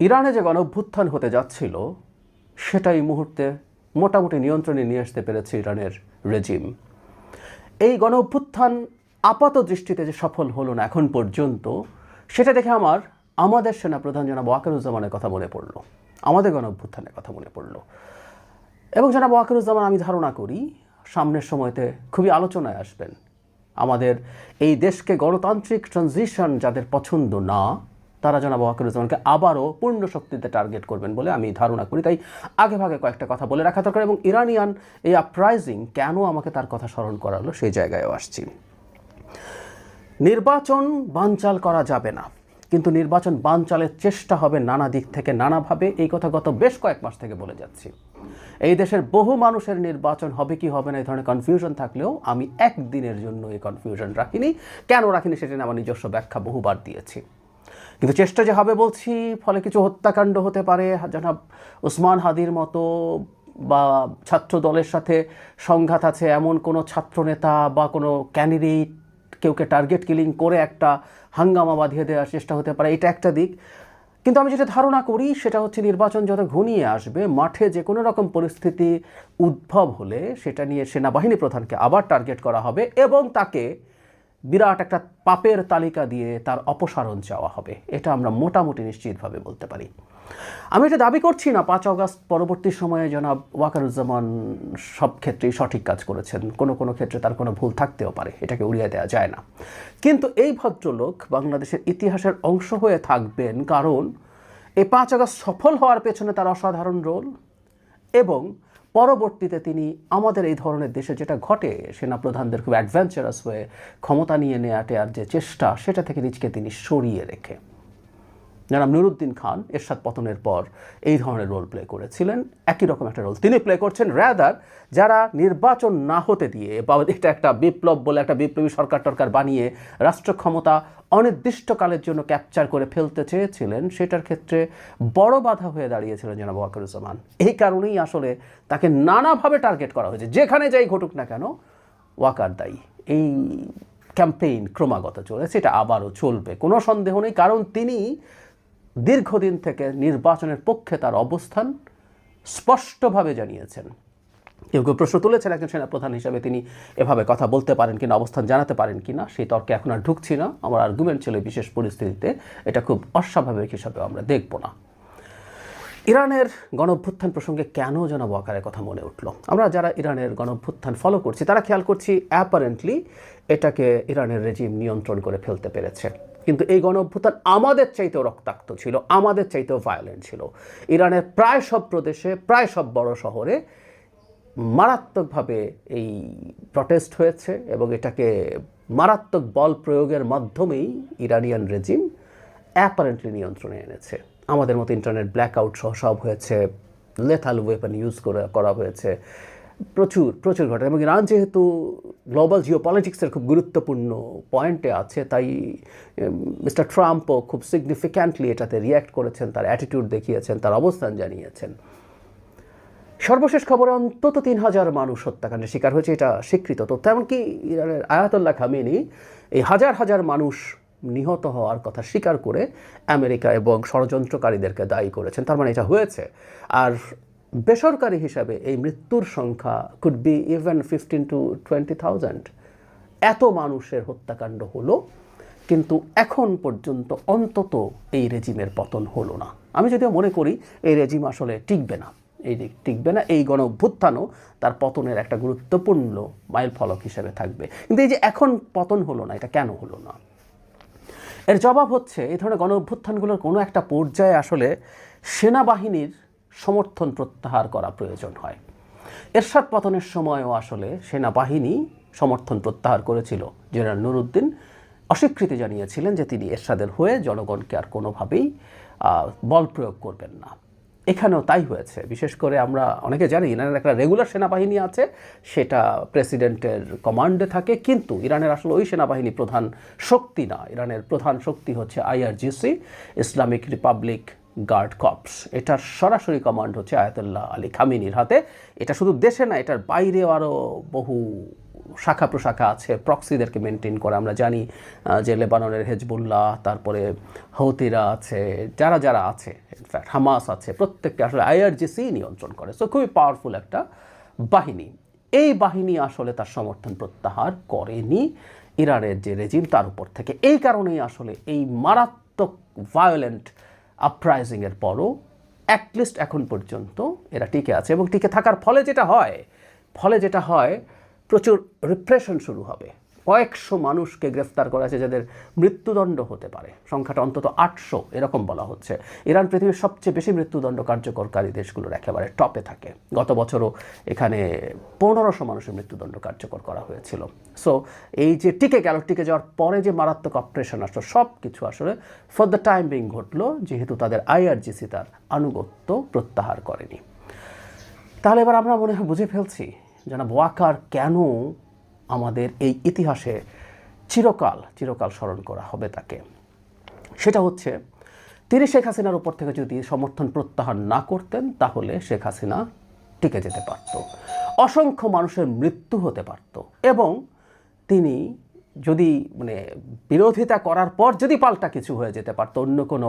ইরানে যে গণঅভ্যুত্থান হতে যাচ্ছিল সেটা এই মুহূর্তে মোটামুটি নিয়ন্ত্রণে নিয়ে আসতে পেরেছে ইরানের রেজিম। এই গণঅভ্যুত্থান আপাত দৃষ্টিতে যে সফল হলো না এখন পর্যন্ত, সেটা দেখে আমাদের সেনাপ্রধান জনাব ওয়াকারুজ্জামানের কথা মনে পড়ল, আমাদের গণঅভ্যুত্থানের কথা মনে পড়ল। এবং জনাব ওয়াকারুজ্জামান আমি ধারণা করি সামনের সময়তে খুবই আলোচনায় আসবেন। আমাদের এই দেশকে গণতান্ত্রিক ট্রানজিশন যাদের পছন্দ না, তারা জনাব ওয়াকারুজ্জামানকে আবারও পূর্ণ শক্তিতে টার্গেট করবেন বলে আমি ধারণা করি। তাই আগে ভাগে কয়েকটা কথা বলে রাখা দরকার। এবং ইরানিয়ান এই আপরাইজিং কেন আমাকে তার কথা স্মরণ করালো সেই জায়গায়ও আসছি। নির্বাচন বানচাল করা যাবে না, কিন্তু নির্বাচন বানচালের চেষ্টা হবে নানা দিক থেকে নানাভাবে। এই কথা গত বেশ কয়েক মাস থেকে বলে যাচ্ছি। এই দেশের বহু মানুষের নির্বাচন হবে কি হবে না এই ধরনের কনফিউশন থাকলেও আমি একদিনের জন্য এই কনফিউশন রাখিনি। কেন রাখিনি সেটা নিয়ে আমার নিজস্ব ব্যাখ্যা বহুবার দিয়েছি। কিন্তু চেষ্টা যে হবে বলছি, ফলে কিছু হত্যাকাণ্ড হতে পারে, জনাব ওসমান হাদির মতো বা ছাত্র দলের সাথে সংঘাত আছে এমন কোনো ছাত্রনেতা বা কোনো ক্যান্ডিডেট কেউকে টার্গেট কিলিং করে একটা হাঙ্গামা বাঁধিয়ে দেওয়ার চেষ্টা হতে পারে, এটা একটা দিক। কিন্তু আমি যেটা ধারণা করি সেটা হচ্ছে নির্বাচন যত ঘনিয়ে আসবে, মাঠে যে কোনো রকম পরিস্থিতি উদ্ভব হলে সেটা নিয়ে সেনাবাহিনী প্রধানকে আবার টার্গেট করা হবে এবং তাকে বিরাট একটা পাপের তালিকা দিয়ে তার অপসারণ চাওয়া হবে। এটা আমরা মোটামুটি নিশ্চিতভাবে বলতে পারি। আমি এটা দাবি করছি না 5 আগস্ট পরবর্তী সময়ে জনাব ওয়াকারুজ্জামান সব ক্ষেত্রেই সঠিক কাজ করেছেন, কোনো কোনো ক্ষেত্রে তার কোনো ভুল থাকতেও পারে, এটাকে উড়িয়ে দেওয়া যায় না। কিন্তু এই ভদ্রলোক বাংলাদেশের ইতিহাসের অংশ হয়ে থাকবেন, কারণ এই 5 আগস্ট সফল হওয়ার পেছনে তার অসাধারণ রোল। এবং পরবর্তীতে তিনি আমাদের এই ধরনের দেশে যেটা ঘটে, সেনাপ্রধানদের খুব অ্যাডভেঞ্চারাস হয়ে ক্ষমতা নিয়ে নেওয়ার যে চেষ্টা, সেটা থেকে নিজকে তিনি সরিয়ে রেখে জনাব নুরুদ্দিন খান এরশাদ পতনের পর এই ধরনের রোল প্লে করেছিলেন। একই রকম একটা রোল তিনি প্লে করছেন। রাদার যারা নির্বাচন না হতে দিয়ে বা এটা একটা বিপ্লব বলে একটা বিপ্লবী সরকার বানিয়ে রাষ্ট্র ক্ষমতা অনির্দিষ্টকালের জন্য ক্যাপচার করে ফেলতে চেয়েছিলেন, সেটার ক্ষেত্রে বড় বাধা হয়ে দাঁড়িয়েছিলেন জনাব ওয়াকারুজ্জামান। এই কারণেই আসলে তাকে নানাভাবে টার্গেট করা হয়েছে। যেখানে যাই ঘটুক না কেন ওয়াকার দায়ী। এই ক্যাম্পেইন ক্রমাগত চলেছে, এটা আবারও চলবে, কোনো সন্দেহ নেই। কারণ তিনি দীর্ঘদিন থেকে নির্বাচনের পক্ষে তার অবস্থান স্পষ্টভাবে জানিয়েছেন। কেউ কেউ প্রশ্ন তুলেছেন একজন সেনাপ্রধান হিসাবে তিনি এভাবে কথা বলতে পারেন কিনা, অবস্থান জানাতে পারেন কিনা, সেই তর্কে এখন আর ঢুকছি না। আমার আর্গুমেন্ট ছিল বিশেষ পরিস্থিতিতে এটা খুব অস্বাভাবিক হিসাবে আমরা দেখব না। ইরানের গণঅভ্যুত্থান প্রসঙ্গে কেন জনাব ওয়াকারের কথা মনে উঠল? আমরা যারা ইরানের গণঅভ্যুত্থান ফলো করছি তারা খেয়াল করছি অ্যাপারেন্টলি এটাকে ইরানের রেজিম নিয়ন্ত্রণ করে ফেলতে পেরেছে। কিন্তু এই গণঅভ্যুত্থান আমাদের চাইতেও রক্তাক্ত ছিল, আমাদের চাইতেও ভায়োলেন্ট ছিল। ইরানের প্রায় সব প্রদেশে, প্রায় সব বড় শহরে মারাত্মকভাবে এই প্রটেস্ট হয়েছে এবং এটাকে মারাত্মক বল প্রয়োগের মাধ্যমেই ইরানিয়ান রেজিম অ্যাপারেন্টলি নিয়ন্ত্রণে এনেছে। আমাদের মতো ইন্টারনেট ব্ল্যাকআউট সহ সব হয়েছে, লেথাল ওয়েপন ইউজ করা হয়েছে, প্রচুর ঘটনা। এবং ইরান যেহেতু গ্লোবাল জিওপলিটিক্সের খুব গুরুত্বপূর্ণ পয়েন্টে আছে, তাই মিস্টার ট্রাম্পও খুব সিগনিফিক্যান্টলি এটাতে রিয়্যাক্ট করেছেন, তার অ্যাটিটিউড দেখিয়েছেন, তার অবস্থান জানিয়েছেন। সর্বশেষ খবরে অন্তত 3000 মানুষ হত্যাকাণ্ডের শিকার হয়েছে, এটা স্বীকৃত তথ্য। এমনকি ইরানের আয়াতুল্লাহ খামেনি এই হাজার হাজার মানুষ নিহত হওয়ার কথা স্বীকার করে আমেরিকা এবং ষড়যন্ত্রকারীদেরকে দায়ী করেছেন। তার মানে এটা হয়েছে। আর বেসরকারি হিসাবে এই মৃত্যুর সংখ্যা কুড বি ইভেন 15 to 20,000। এত মানুষের হত্যাকাণ্ড হলো, কিন্তু এখন পর্যন্ত অন্তত এই রেজিমের পতন হলো না। আমি যদিও মনে করি এই রেজিম আসলে টিকবে না, এই গণঅভ্যুত্থানও তার পতনের একটা গুরুত্বপূর্ণ মাইল ফলক হিসেবে থাকবে। কিন্তু এই যে এখন পতন হলো না, এটা কেন হলো না? এর জবাব হচ্ছে এই ধরনের গণঅভ্যুত্থানগুলোর কোনো একটা পর্যায়ে আসলে সেনাবাহিনীর সমর্থন প্রত্যাহার করা প্রয়োজন হয়। এরশাদ পতনের সময়ও আসলে সেনাবাহিনী সমর্থন প্রত্যাহার করেছিল। জেনারেল নুরুদ্দিন অস্বীকৃতি জানিয়েছিলেন যে তিনি এরশাদের হয়ে জনগণকে আর কোনোভাবেই বল প্রয়োগ করবেন না। এখানেও তাই হয়েছে। বিশেষ করে আমরা অনেকে জানি ইরানের একটা রেগুলার সেনাবাহিনী আছে, সেটা প্রেসিডেন্টের কমান্ডে থাকে, কিন্তু ইরানের আসলে ওই সেনাবাহিনী প্রধান শক্তি না। ইরানের প্রধান শক্তি হচ্ছে IRGC, Islamic republic guard corps. এটার সরাসরি কমান্ড হচ্ছে আয়াতুল্লাহ আলী খামেনির হাতে। এটা শুধু দেশে না, এটার বাইরেও আরও বহু শাখা প্রশাখা আছে, প্রক্সিদেরকে মেনটেন করে। আমরা জানি যে লেবাননের হেজবুল্লাহ, তারপরে হৌতিরা আছে, যারা যারা আছে, ইনফ্যাক্ট হামাস আছে, প্রত্যেককে আসলে আইআরজিসি নিয়ন্ত্রণ করে। সো খুবই পাওয়ারফুল একটা বাহিনী। এই বাহিনী আসলে তার সমর্থন প্রত্যাহার করেনি ইরানের যে রেজিম তার উপর থেকে। এই কারণেই আসলে এই মারাত্মক ভায়োলেন্ট আপরাইজিংয়ের পরও অ্যাটলিস্ট এখন পর্যন্ত এরা টিকে আছে। এবং টিকে থাকার ফলে যেটা হয় প্রচুর রিপ্রেশন শুরু হবে। কয়েকশো মানুষকে গ্রেফতার করা আছে যাদের মৃত্যুদণ্ড হতে পারে, সংখ্যাটা অন্তত 800 এরকম বলা হচ্ছে। ইরান পৃথিবীর সবচেয়ে বেশি মৃত্যুদণ্ড কার্যকরকারী দেশগুলোর একেবারে টপে থাকে। গত বছরও এখানে 1500 মানুষের মৃত্যুদণ্ড কার্যকর করা হয়েছিল। সো এই যে টিকে যাওয়ার পরে যে মারাত্মক অপারেশন আসলো, সব কিছু আসলে ফর দ্য টাইম বিং ঘটলো, যেহেতু তাদের আইআরজিসি তার আনুগত্য প্রত্যাহার করেনি। তাহলে এবার আমরা মনে হয় বুঝে ফেলছি জনাব ওয়াকার কেন আমাদের এই ইতিহাসে চিরকাল স্মরণ করা হবে তাকে। সেটা হচ্ছে তিনি শেখ হাসিনার উপর থেকে যদি সমর্থন প্রত্যাহার না করতেন তাহলে শেখ হাসিনা টিকে যেতে পারত, অসংখ্য মানুষের মৃত্যু হতে পারত, এবং তিনি যদি বিরোধিতা করার পর যদি পাল্টা কিছু হয়ে যেতে পারত, অন্য কোনো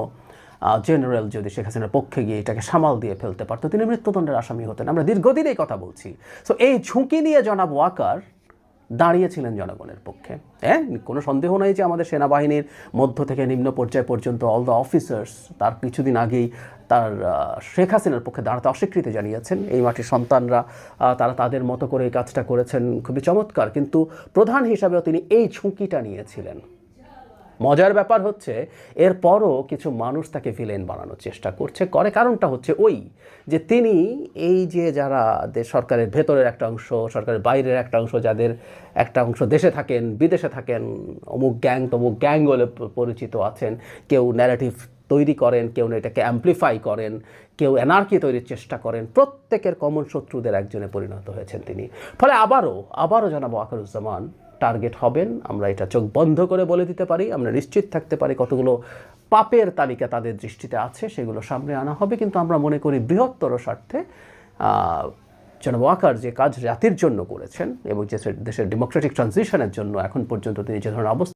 জেনারেল যদি শেখ হাসিনার পক্ষে গিয়ে এটাকে সামাল দিয়ে ফেলতে পারতো, তিনি মৃত্যুদণ্ডের আসামি হতেন। আমরা দীর্ঘদিন এই কথা বলছি। সো এই ঝুঁকি নিয়ে জনাব ওয়াকার দাঁড়িয়েছিলেন জনগণের পক্ষে। কোনো সন্দেহ নাই যে আমাদের সেনাবাহিনীর মধ্য থেকে নিম্ন পর্যায় পর্যন্ত অল দ্য অফিসার্স তার কিছুদিন আগেই তার শেখ হাসিনার পক্ষে দাঁড়াতে অস্বীকৃতি জানিয়েছেন। এই মাটির সন্তানরা তারা তাদের মতো করে এই কাজটা করেছেন, খুবই চমৎকার। কিন্তু প্রধান হিসাবেও তিনি এই ঝুঁকিটা নিয়েছিলেন। মজার ব্যাপার হচ্ছে এরপরও কিছু মানুষ তাকে ভিলেন বানানোর চেষ্টা করে। কারণটা হচ্ছে ওই যে তিনি এই যে যারা সরকারের ভেতরের একটা অংশ, সরকারের বাইরের একটা অংশ, যাদের একটা অংশ দেশে থাকেন, বিদেশে থাকেন, অমুক গ্যাং তমুক গ্যাং বলে পরিচিত আছেন, কেউ ন্যারেটিভ তৈরি করেন, কেউ এটাকে অ্যাম্প্লিফাই করেন, কেউ অ্যানার্কি তৈরির চেষ্টা করেন, প্রত্যেকের কমন শত্রুদের একজনে পরিণত হয়েছেন তিনি। ফলে আবারও জনাব ওয়াকারুজ্জামান টার্গেট হবেন। আমরা এটা চোখ বন্ধ করে বলে দিতে পারি, আমরা নিশ্চিত থাকতে পারি কতগুলো পাপের তালিকা তাদের দৃষ্টিতে আছে, সেগুলো সামনে আনা হবে। কিন্তু আমরা মনে করি বৃহত্তর স্বার্থে জনাব ওয়াকার যে কাজ জাতির জন্য করেছেন এবং যে দেশের ডেমোক্রেটিক ট্রানজিশনের জন্য এখন পর্যন্ত তিনি যে ধরনের অবস্থা